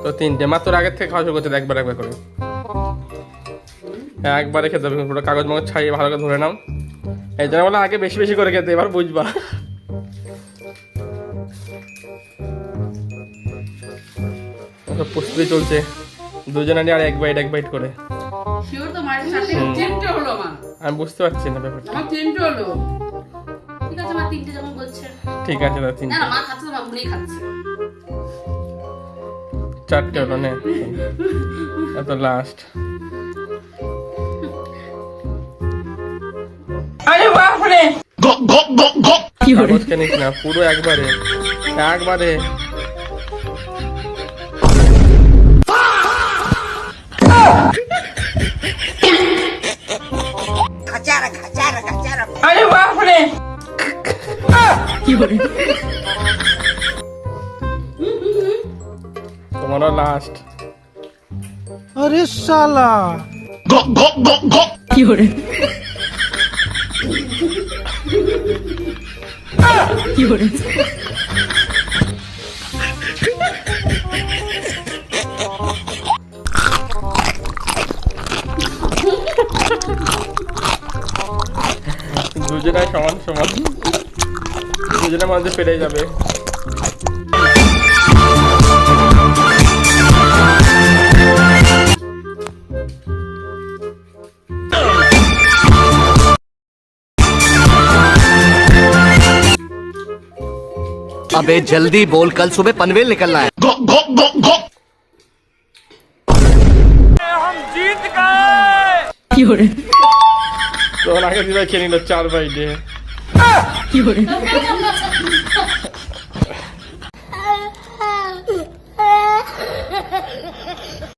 তো তিনটে মাত্র আগের থেকে খাওয়া শুরু করতে একবার একবার করে, একবারে খেতে হবে পুরো কাগজ মাগজ ছাড়িয়ে ভালো করে ধরে নাও। এই জন্য বলে আগে বেশি বেশি করে খেতে, এবার বুঝবা। প্রস্তুতি চলছে দুজনেরই, আর এক বাইট করে। আমি বুঝতে পারছি না ব্যাপারটা। ঠিক আছে দাদা, তিনটে চারটে হলো না, এত লাস্ট। নিস না পুরো একবারে একবারে। তোমারও লাস্ট। अरे साला দুজনাই সমান সমান, দুজনের মধ্যে পেরে যাবে। अबे जल्दी बोल, कल सुबह पनवेल निकलना है। हम जीत गए। तो आगे खेल लो 4 बाई।